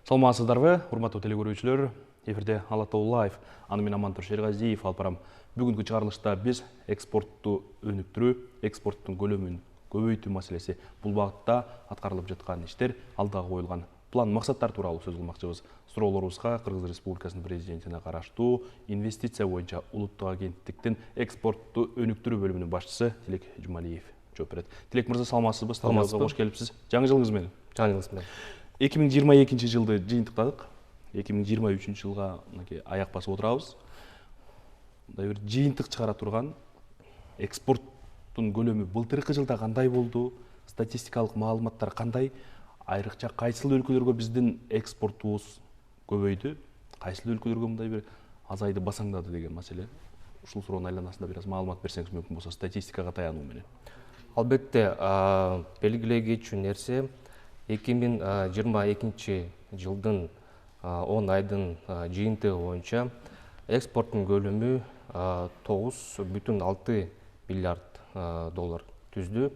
Саламатсыздарбы, урматтуу телекөрүүчүлөр. Эфирде Ала Тоо Лайв. Аны мен Амантур Шерғазиев алып барам. Бүгүнкү чыгарылышта биз экспортту өнүктүрүү, экспорттун көлөмүн көбөйтүү маселеси, бул багытта аткарылып жаткан иштер, алдыга коюлган план максаттар тууралуу сөз кылмакчыбыз. Суроолорубузга Кыргыз Республикасынын президентине караштуу инвестиция боюнча улуттук агенттиктин экспортту өнүктүрүү бөлүмүнүн башчысы Тилек Жумалиев жооп берет. Тилек мырза, саламатсызбы? Студиябызга кош келипсиз. Жаңы жылыңыз менен. Жаңы жылыңыз менен. 2022 жылды жыйынтыктадык. 2023 жылга аяк басып отурабыз. Мындай бир жыйынтык чыгара турган экспорттун көлөмү былтыркы жылда кандай болду? Статистикалык маалыматтар кандай? Айрыкча кайсыл өлкөлөргө биздин экспортубуз көбөйдү? Кайсыл өлкөлөргө мындай бир азайды, басаңдады деген маселе. Ушул суроонун айланасында бир аз маалымат берсеңиз мүмкүн болсо, статистикага таянуу менен. Албетте, белгилей кетчү нерсе 2022 жылдын 10 айдын жыйынтыгы боюнча экспорттун көлөмү 9,6 миллиард доллар түздү.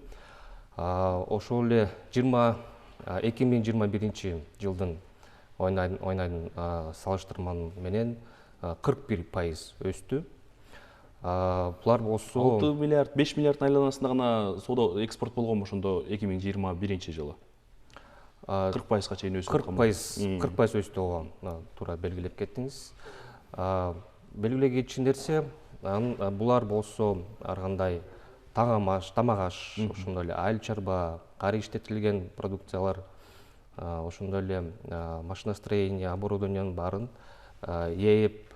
Ошол эле 2021 жылдын 10 айдын салыштырмасы менен 41% өстү. Булар болсо 6 миллиард, 5 миллиарддын айланасында гана соода экспорт болгонбу ошондо 2021 жылы? 40%га чейин өсүп аткан. 40% өстү, ооба, туура белгилеп кеттиңиз. Белгилей кетчү нерсе, булар болсо ар кандай тамак аш, ошондой эле айыл чарба, кары иштетилген продукциялар, ошондой эле машиностроение, оборудованиянын баарын ээп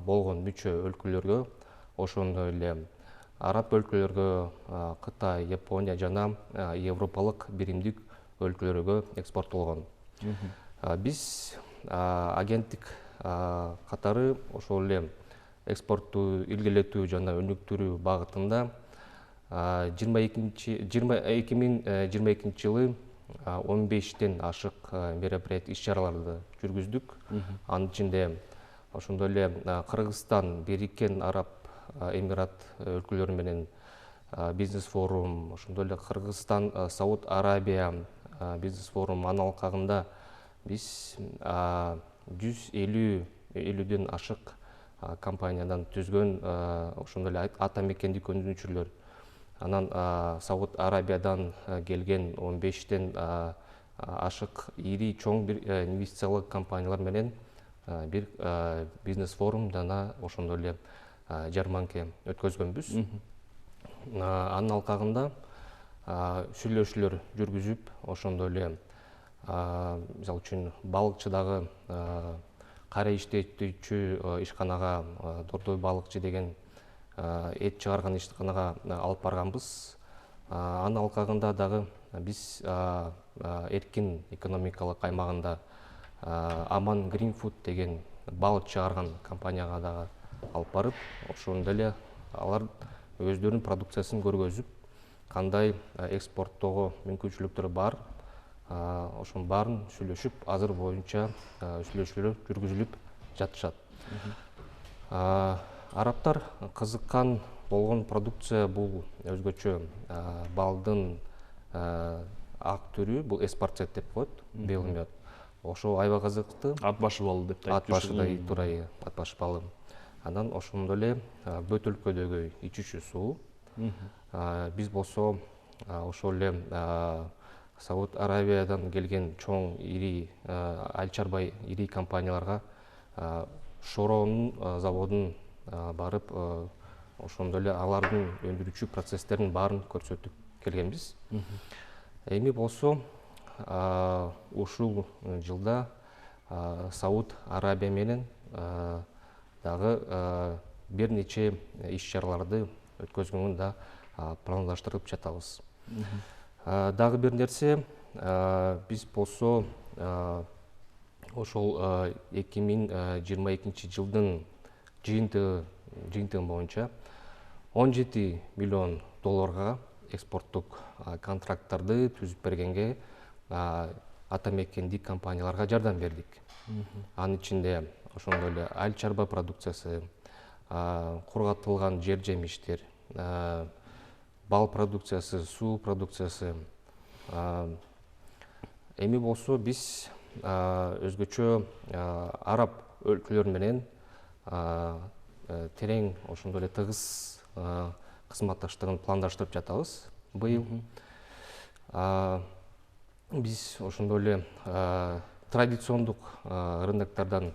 болгон мүчө өлкөлөргө, ошондой эле араб өлкөлөргө, Кытай, Япония жана европалык биримдик өлкөлөргө экспорттолгон. Биз агенттик катары ошол эле экспортту илгертүү жана өнүктүрүү багытында 2022 жылы 15тен ашык мероприятия иш-чараларды жүргүздүк. Анын ичинде ошондой эле Кыргызстан, Бириккен Араб Эмират өлкөлөрү менен бизнес форум, ошондой эле Кыргызстан, Сауд Арабия бизнес форум, анын алкагында биз 150ден ашык компаниядан түзгөн, ошондой эле ата мекендик өндүрүүчүлөр, анан Сауд Арабиядан келген 15тен ашык ири чоң бир инвестициялык компаниялар менен бир бизнес форум жана ошондой эле жарманка өткөзгөнбүз. Анын алкагында сүйлөшүүлөр жүргүзүп, ошондой эле мисалы үчүн балыкчыдагы кара иштетүүчү ишканага, Дордой балыкчы деген эт чыгарган ишканага алып барганбыз. Анын алкагында дагы биз эркин экономикалык аймагында Аман Green Food деген балык чыгарган компанияга дагы алып барып, ошондой эле алар өздөрүнүн продукциясын көргөзүп, кандай экспорттоого мүмкүнчүлүктөр бар, ошонун баарын сүйлөшүп, азыр боюнча сүйлөшүүлөр жүргүзүлүп жатышат. Арабтар кызыккан болгон продукция бул өзгөчө балдын ак түрү, бул эспарцет деп коет, белый мед. Ошо аябай кызыктуу. Ат башы балы деп Ат башыдай, туура, ат башы балы. Анан ошондой эле бөтөлкөдөгү ичүүчү суу. Биз болсо ошол эле Сауд Арабиядан келген чоң ири айыл чарба ири компанияларга шороонун заводун барып, ошондой эле алардын өндүрүүчү процесстерин баарын көрсөтүп келгенбиз. Эми болсо ушул жылда Сауд Арабия менен дагы бир нече иш-чараларды өткөзгөнгө да пландаштырып жатабыз. Дагы бир нерсе, биз болсо ошол 2022 жылдын жыйынтыгы боюнча 17 миллион долларга экспорттук контракттарды түзүп бергенге ата мекендик компанияларга жардам бердик. Анын ичинде ошондой эле айыл чарба продукциясы, кургатылган жер жемиштер, бал продукциясы, суу продукциясы. Эми болсо биз өзгөчө араб өлкөлөр менен терең ошондой эле тыгыз кызматташтыгын пландаштырып жатабыз быйыл. Биз ошондой эле традициондук рыноктардан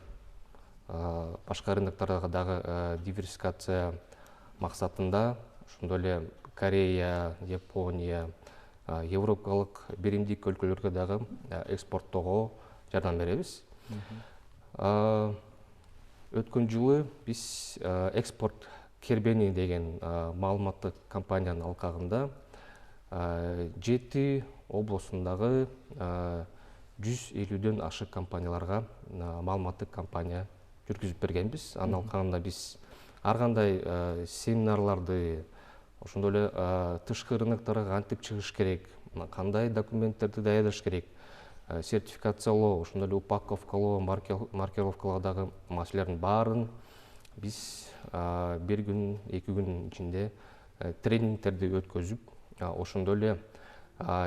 башка рыноктарга дагы диверсификация максатында ошондой эле Корея, Япония, европалык биримдик өлкөлөргө дагы экспорттоого жардам беребиз. Өткөн жылы биз экспорт кербени деген маалыматтык компаниянын алкагында 7 облусундагы 150дөн ашык компанияларга маалыматтык кампания жүргүзүп бергенбиз. Анын алкагында биз ар кандай семинарларды, ошондой эле тышкы рыноктарга кантип чыгыш керек, кандай документтерди даярдаш керек, сертификациялоо, ошондой эле упаковкалоо, маркировкаладагы маселелердин баарын биз 1 күн, 2 күн ичинде тренингтерди өткөзүп, ошондой эле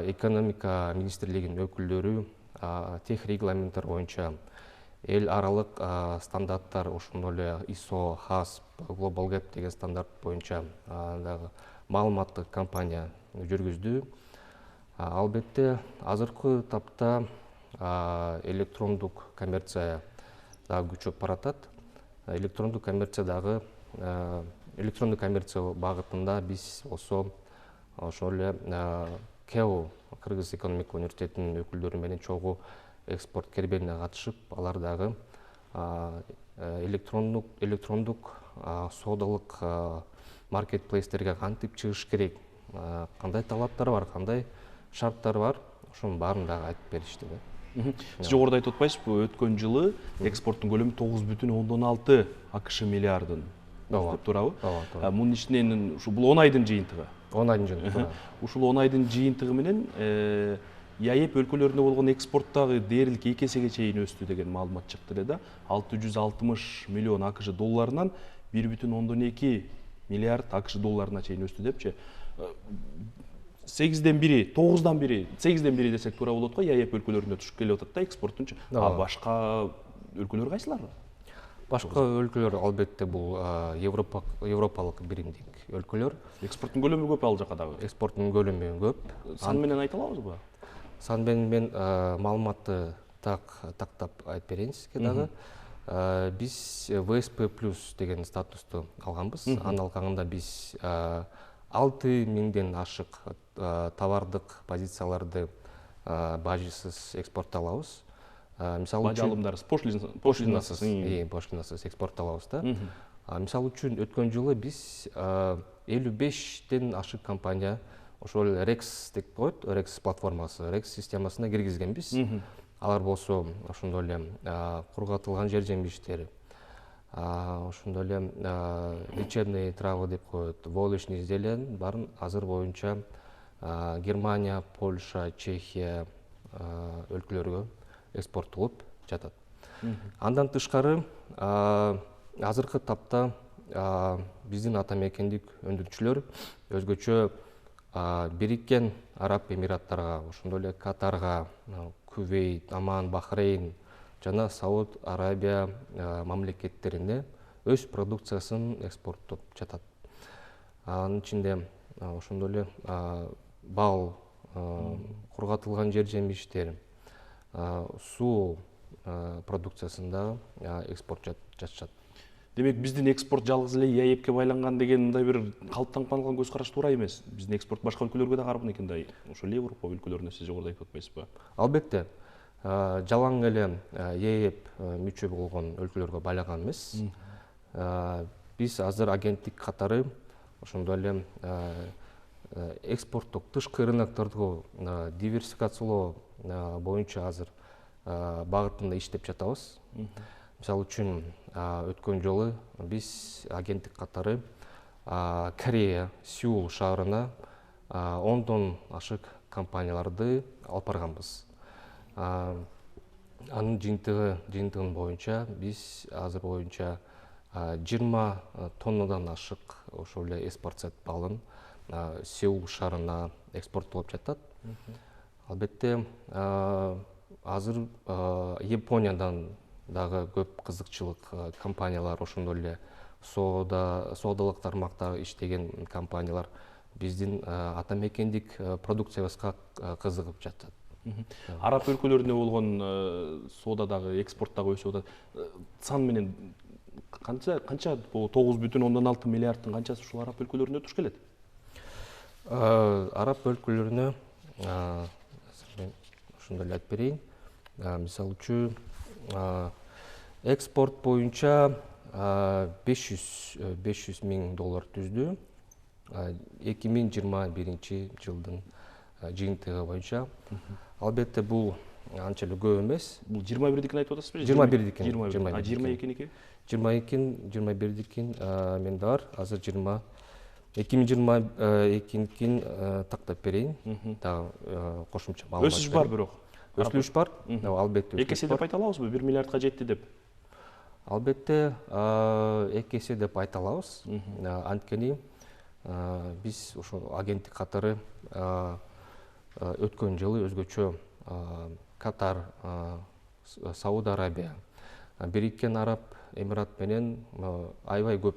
экономика министрлигинин өкүлдөрү тех регламенттер боюнча эл аралык стандарттар, ошондой эле ISO, HACCP, Global Gap деген стандарт боюнча дагы маалыматтык кампания жүргүздү. Албетте азыркы тапта электрондук коммерция дагы күчөп баратат. Электрондук коммерция багытында биз болсо ошол эле КЭО, Кыргыз экономика университетинин өкүлдөрү менен чогуу экспорт кербенине катышып, алар дагы электрондук соодалык маркетплейстерге кантип чыгыш керек, кандай талаптар бар, кандай шарттар бар, ошонун баарын дагы айтып беришти. Сиз жогоруда айтып атпайсызбы, өткөн жылы экспорттун көлөмү 9,6 АКШ миллиардын туурабы? Мунун ичинен бул 10 айдын жыйынтыгы. 10 айдын жыйынтыгы. Ушул 10 айдын жыйынтыгы менен ЯЭП өлкөлөрүнө болгон экспорттагы дээрлик 2 эсеге чейин өстү деген маалымат чыкты эле да. 660 миллион АКШ долларынан 1,2 миллиард АКШ долларына чейин өстү депчи. 8ден бири, 9дан бири, 8ден бири десек туура болот го, ЯЭП өлкөлөрүнө түшүп келип атат да экспорттунчу. Башка өлкөлөр кайсылар? Башка өлкөлөр албетте бул европалык биримдик өлкөлөр. Экспорттун көлөмү көп ал жака дагы. Экспорттун көлөмү көп. Сан менен айта алабызбы? Сан менен мен маалыматты тактап айтып берейин сизге дагы. Биз ВСП+ деген статусту алганбыз. Анын алкагында биз 6000ден ашык товардык позицияларды бажысыз экспортталабыз. Мисалы үчүн алымдарсыз, пошлинасыз экспортталабыз да. Мисалы үчүн өткөн жылы биз 55ден ашык компания ошол Rex деп коет, Rex платформасы, Rex системасына киргизгенбиз. Алар болсо ошондой эле кургатылган жер жемиштер, ошондой эле лечебный травы деп коет, войлочный изделиянын баарын азыр боюнча Германия, Польша, Чехия өлкөлөргө экспорттолуп жатат. Андан тышкары азыркы тапта биздин ата мекендик өндүрүүчүлөр өзгөчө Бириккен Араб Эмираттарга, ошондой эле Катарга, Кувейт, Аман, Бахрейн жана Сауд Арабия мамлекеттерине өз продукциясын экспорттоп жатат. Анын ичинде ошондой эле бал, кургатылган жер жемиштер, суу продукциясын да экспорт жатышат. Демек биздин экспорт жалгыз эле ЯЭПке байланган деген мындай бир калыптанып калган көз караш туура эмес. Биздин экспорт башка өлкөлөргө да карап экен да, ошол Европа өлкөлөрүнө сиз жогоруда айтып атпайсызбы? Албетте, жалаң эле ЯЭП мүчө болгон өлкөлөргө байланган эмес. Биз азыр агенттик катары ошондой эле экспорттук тышкы рынокторду диверсификациялоо боюнча азыр багытында иштеп жатабыз. Мисалы үчүн өткөн жолу биз агенттик катары Корея, Сеул шаарына 10дон ашык компанияларды алып барганбыз. Анын жыйынтыгын боюнча биз азыр боюнча 20 тоннадан ашык ошол эле экспорт балын Сеул шаарына экспорттолуп жатат. Албетте азыр Япониядан дагы көп кызыкчылык компаниялар, ошондой эле соодалык тармактагы иштеген компаниялар биздин ата мекендик продукциябызга кызыгып жатат. Араб өлкөлөрүнө болгон соодадагы, экспорттагы өсүп атат. Сан менен канча 9,6 миллиардтын канчасы ушул араб өлкөлөрүнө туш келет? Араб өлкөлөрүнө мен ошондой эле айтып берейин. Мисалы үчүн экспорт боюнча 500 миң доллар түздү. 2021 жылдын жыйынтыгы боюнча. Албетте бул анча эле көп эмес. Бул 21дикин айтып атасызбы? 21дикин. 22ники? 22дикин менде бар. Азыр 2022-кин тактап берейин. Дагы кошумча маалымат. Өсүш бар бирок. Өсүш бар. Албетте Эки эсе деп айта алабызбы? 1 миллиардка жетти деп. Албетте эки эсе деп айта алабыз. Анткени биз ошо агенттик катары өткөн жылы өзгөчө Катар, Сауд Арабия, Бириккен Араб Эмират менен аябай көп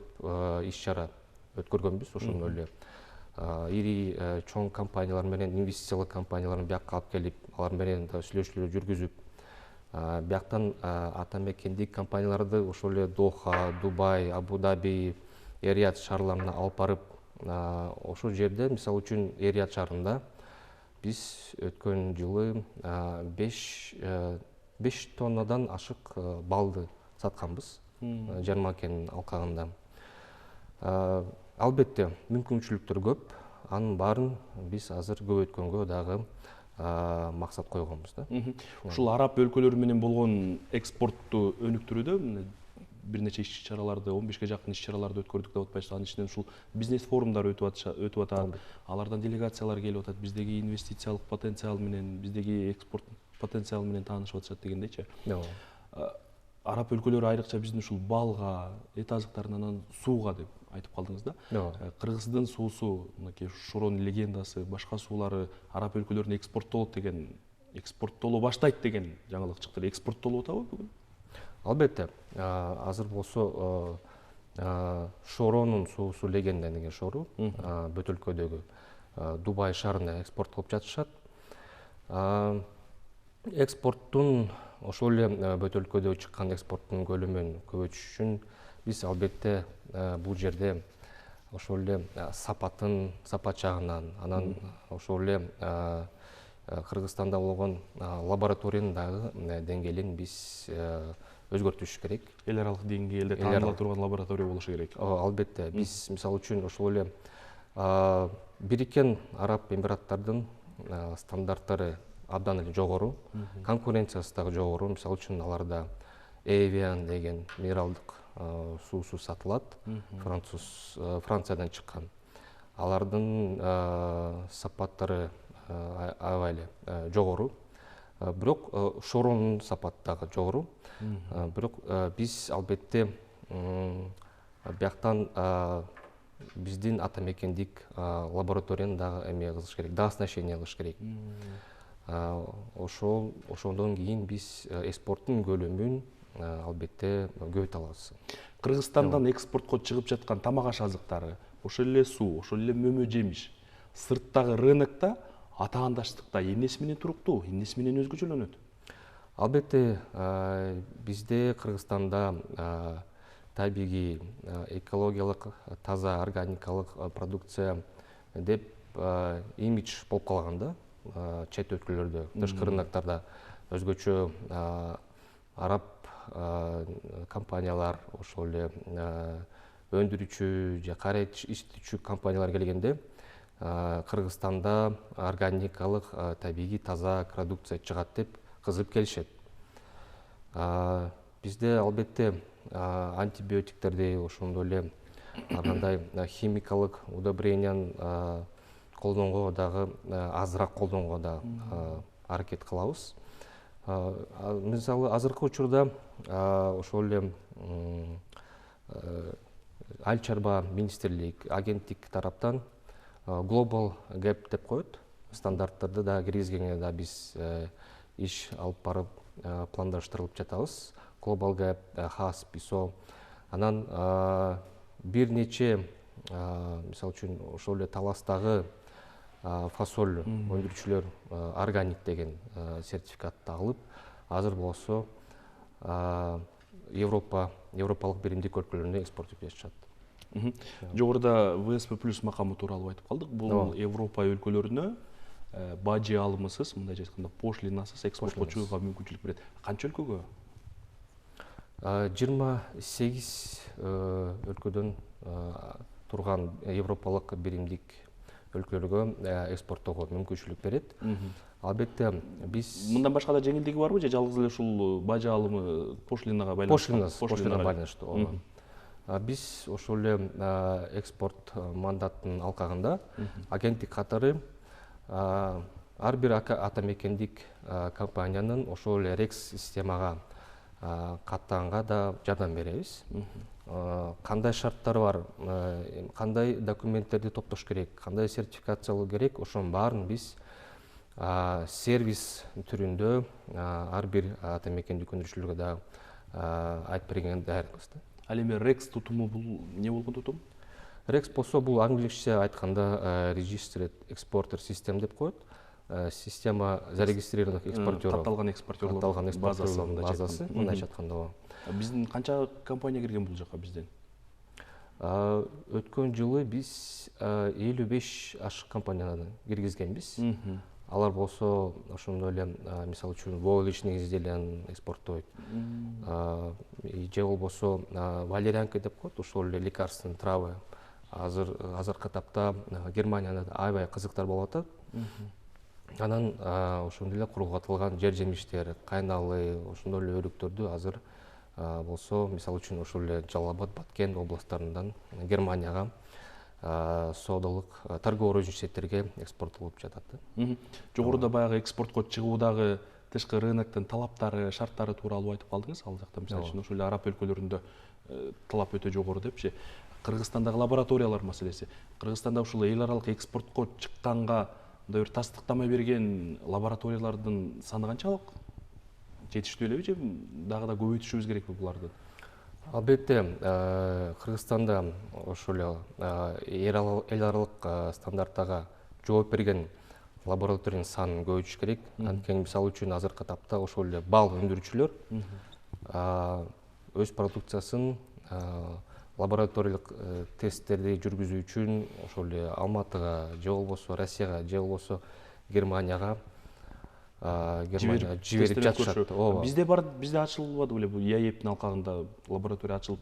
иш-чара өткөргөнбүз. Ошондой эле ири чоң компаниялар менен, инвестициялык компанияларды биякка алып келип, алар менен да сүйлөшүүлөр жүргүзүп, бияктан ата мекендик компанияларды ошол эле Доха, Дубай, Абу-Даби, Эрият шаарларына алып барып, ошол жерде, мисалы үчүн Эрият шаарында биз өткөн жылы 5 тоннадан ашык балды сатканбыз жармакенин алкагында. Албетте мүмкүнчүлүктөр көп. Анын баарын биз азыр көбөйткөнгө дагы максат койгонбуз да. Ушул араб өлкөлөрү менен болгон экспортту өнүктүрүүдө бир нече иш-чараларды, 15ке жакын иш-чараларды өткөрдүк деп атпайсызбы? Анын ичинен ушул бизнес форумдар өтүп атат. Алардан делегациялар келип атат. Биздеги инвестициялык потенциал менен, биздеги экспорт потенциал менен таанышып атышат дегендейчи. Араб өлкөлөрү айрыкча биздин ушул балга, эт азыктарына, анан сууга деп айтып калдыңыз да. Кыргыздын суусу, мынакей Шоронун легендасы, башка суулары араб өлкөлөрүнө экспорттоло баштайт деген жаңылык чыкты. Экспорттолуп атабы бүгүн? Албетте, азыр болсо Шоронун суусу легенда деген шору Бөтөлкөдөгү Дубай шаарына экспорт кылып жатышат. Экспорттун ошол эле Бөтөлкөдө чыккан экспорттун көлөмүн көбөйтүш үчүн биз албетте бул жерде ошол эле сапат жагынан, анан ошол эле Кыргызстанда болгон лабораториянын дагы деңгээлин биз өзгөртүш керек. Эл аралык деңгээлде тааныла турган лаборатория болушу керек. Албетте, биз мисалы үчүн ошол эле Бириккен Араб Эмираттардын стандарттары абдан эле жогору, конкуренциясы дагы жогору. Мисалы үчүн аларда Evian деген минералдык суусу сатылат, Франциядан чыккан. Алардын сапаттары аябай эле жогору. Бирок Шоронун сапаты дагы жогору. Бирок биз албетте бияктан биздин ата мекендик лабораторияны дагы эме кылыш керек, дооснащение кылыш керек. Ошондон кийин биз экспорттун көлөмүн албетте көбөйтө алабыз. Кыргызстандан экспортко чыгып жаткан тамак аш азыктары, ошол эле суу, ошол эле мөмө жемиш сырттагы рынокто атаандаштыкта эмнеси менен туруктуу, эмнеси менен өзгөчөлөнөт? Албетте, бизде Кыргызстанда табигый, экологиялык, таза, органикалык продукция деп имидж болуп калган да. Чет өлкөлөрдө, тышкы рыноктарда өзгөчө араб компаниялар, ошол эле өндүрүүчү же кара ичтүүчү компаниялар келгенде Кыргызстанда органикалык, табигый, таза продукция чыгат деп кызыгып келишет. Бизде албетте антибиотиктерди, ошондой эле андай химикалык удобренияны колдонгого дагы азыраак колдонгого да аракет кылабыз. Мисалы азыркы учурда ошол эле Айыл чарба министрлик, агенттик тараптан Global Gap деп коет. Стандарттарды да киргизгенге да биз иш алып барып пландаштырылып жатабыз. Global Gap, HASP, ISO. Анан бир нече мисалы үчүн ошол эле Таластагы фасоль өндүрүүчүлөр органик деген сертификатты алып, азыр болсо Европалык биримдик өлкөлөрүнө экспорт этип жатышат. Жогоруда ВСП плюс макамы тууралуу айтып калдык. Бул Европа өлкөлөрүнө бажы алымысыз, мындайча айтканда пошлинасыз экспортко чыгууга мүмкүнчүлүк берет. Канча өлкөгө? 28 өлкөдөн турган Европалык биримдик өлкөлөргө экспорттоого мүмкүнчүлүк берет. Албетте биз мындан башка да жеңилдиги барбы же жалгыз эле ушул бажы алымы пошлинага байланыштуу? Пошлинага байланыштуу. Биз ошол эле экспорт мандаттын алкагында агенттик катары ар бир ата мекендик компаниянын ошол эле рекс системага каттаганга да жардам беребиз. Кандай шарттар бар, кандай документтерди топтош керек, кандай сертификациялоо керек, ошонун баарын биз сервис түрүндө ар бир ата мекендик өндүрүүчүлөргө да айтып бергенге даярбыз. Ал эми рекс тутуму бул эмне болгон тутум? Рекс болсо бул англисче айтканда Registered Exporter System деп коет. Система зарегистрированных экспортеров. Катталган экспортерлор базасы, мындайча айтканда. Биздин канча компания кирген бул жака бизден? Өткөн жылы биз 55 ашык компанияны киргизгенбиз. Алар болсо ошондой эле мисалы үчүн войлич негизделген экспорттойт. Же болбосо валерьянка деп коет, ошол эле лекарственный травы. Азыркы тапта Германияда аябай кызыктар болуп атат. Анан ошондой эле кургатылган жер жемиштер, кайналы, ошондой эле өрүктөрдү азыр болсо мисалы үчүн ошол эле Жалал Абад, Баткен областтарынан Германияга соодалык торговый розничный сеттерге экспорттолуп жатат. Жогоруда баягы экспортко чыгуудагы тышкы рыноктун талаптары, шарттары тууралуу айтып калдыңыз. Ал жакта мисалы үчүн ошол эле араб өлкөлөрүндө талап өтө жогору депчи. Кыргызстандагы лабораториялар маселеси. Кыргызстанда ушул эл аралык экспортко чыкканга мындай бир тастыктама берген лабораториялардын саны канчалык? Жетиштүү элеби же дагы да көбөйтүшүбүз керекпи буларды? Албетте, Кыргызстанда ошол эле эл аралык стандарттага жооп берген лабораториянын санын көбөйтүш керек. Анткени мисалы үчүн азыркы тапта ошол эле бал өндүрүүчүлөр өз продукциясын лабораториялык тесттерди жүргүзүү үчүн ошол эле Алматыга, же болбосо Россияга, же болбосо Германияга жиберип жатышат. Бизде ачылбадыбы эле бул ИАЭПтин алкагында лаборатория ачылып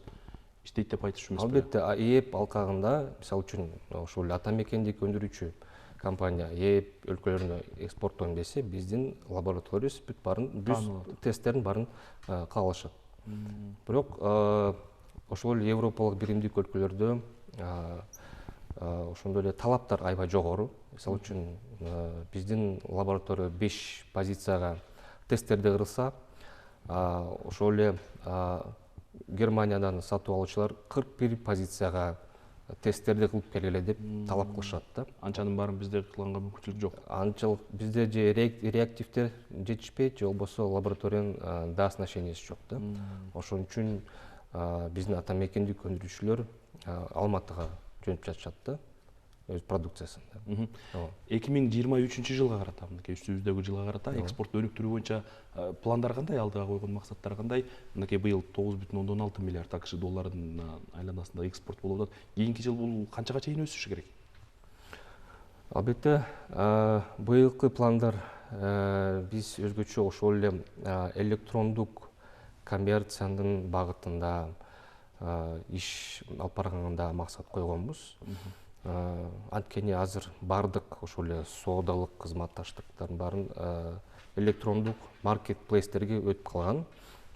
иштейт деп айтышчу эмеспи? Албетте, ИАЭП алкагында мисалы үчүн ошол эле ата мекендик өндүрүүчү компания ИАЭП өлкөлөрүнө экспорттойм десе, биздин лабораториябыз бүт баарын, бүт тесттердин баарын кабыл алышат. Бирок ошол эле европалык биримдик өлкөлөрдө ошондой эле талаптар аябай жогору. Мисалы үчүн биздин лаборатория 5 позицияга тесттерди кырса, ошол эле Германиядан сатып алуучулар 41 позицияга тесттерди кылып келгиле деп талап кылышат да. Анчанын баарын бизде кылганга мүмкүнчүлүк жок. Анчалык бизде же реактивдер жетишпейт, же болбосо лабораториянын дооснащенияси жок да. Ошон үчүн биздин ата мекендик өндүрүүчүлөр Алматыга жөнөтүп жатышат да, өз продукциясын. 2023 жылга карата, мынакей үстүбүздөгү жылга карата экспорт өнүктүрүү боюнча пландар кандай, алдыга койгон максаттар кандай? Мынакей быйыл 9,6 миллиард АКШ долларынын айланасында экспорт болуп атат. Кийинки жыл бул канчага чейин өсүшү керек? Албетте, быйылкы пландар биз өзгөчө ошол эле электрондук коммерциянын багытында иш алып барганда максат койгонбуз. Анткени азыр бардык ошол эле соодалык кызматташтыктардын баарын электрондук маркетплейстерге өтүп калган.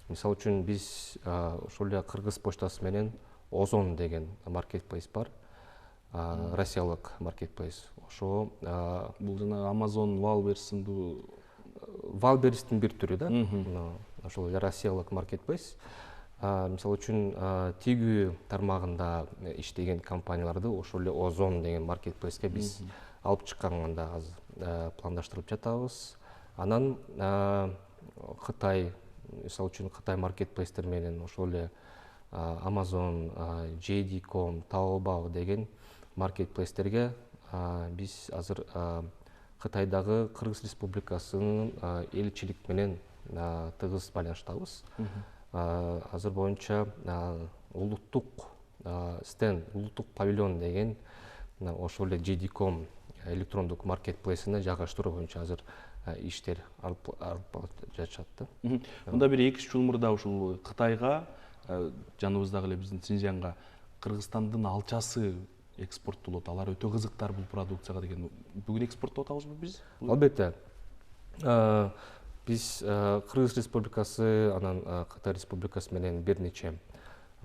Мисалы үчүн биз ошол эле Кыргыз почтасы менен Озон деген маркетплейс бар. Россиялык маркетплейс. Ошо бул жана Amazon, Wildberries сындуу Wildberries'тин бир түрү да. Ошол эле Россиялык маркетплейс. Мисалы үчүн тигүү тармагында иштеген компанияларды ошол эле Озон деген маркетплейске биз алып чыкканга азыр пландаштырып жатабыз. Анан Кытай, мисалы үчүн Кытай маркетплейстер менен ошол эле Amazon, JD.com, Taobao деген маркетплейстерге биз азыр Кытайдагы Кыргыз Республикасынын элчилик менен тыгыз байланыштабыз. Азыр боюнча улуттук стенд, улуттук павильон деген ошол эле JD.com электрондук маркетплейсине жайгаштыруу боюнча азыр иштер алып жатышат да. Мында бир 2-3 жыл мурда ушул Кытайга, жаныбыздагы эле биздин Синьцзянга Кыргызстандын алчасы экспорттолот. Алар өтө кызыктар бул продукцияга деген. Бүгүн экспорттоп атабызбы биз? Албетте. Биз Кыргыз Республикасы анан Кытай Республикасы менен бир нече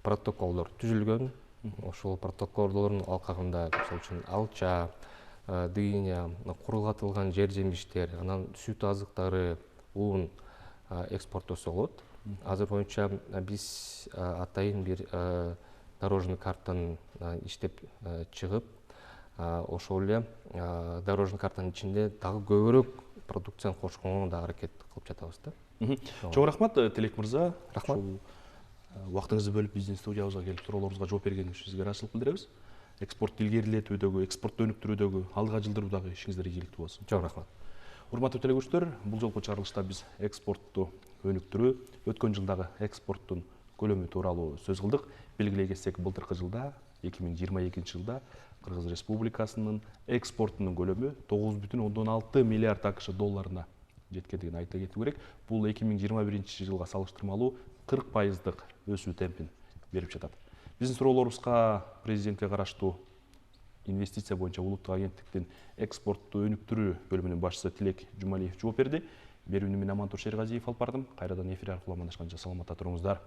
протоколдор түзүлгөн. Ошол протоколдордун алкагында мисалы үчүн алча, дыйня, курулатылган жер жемиштер, анан сүт азыктары, un экспорттосо болот. Азыр боюнча биз атайын бир дорожный картаны иштеп чыгып, ошол эле дорожный картанын ичинде дагы көбүрөөк продукцияны кошконго да аракет кылып жатабыз да. Чоң рахмат, Тилек мырза. Рахмат. Убактыңызды бөлүп биздин студиябызга келип суроолорубузга жооп бергениңиз үчүн сизге ыраазычылык билдиребиз. Экспортту илгерилетүүдөгү, экспортту өнүктүрүүдөгү, алга жылдыруудагы ишиңиздер ийгиликтүү болсун. Чоң рахмат. Урматтуу телекөрүүчүлөр, бул жолку чыгарылышта биз экспортту өнүктүрүү, өткөн жылдагы экспорттун көлөмү тууралуу сөз кылдык. Белгилей кетсек, былтыркы жылда, 2022 жылда Кыргыз Республикасынын экспортунун көлөмү 9,6 миллиард АКШ долларына жеткендигин айта кетүү керек. Бул 2021 жылга салыштырмалуу 40% өсүү темпин берип жатат. Биздин суроолорубузга президентке караштуу инвестиция боюнча улуттук агенттиктин экспортту өнүктүрүү бөлүмүнүн башчысы Тилек Жумалиев жооп берди. Берүүнү мен Амантур Шергазиев алып бардым. Кайрадан эфир аркылуу амандашканча саламатта туруңуздар.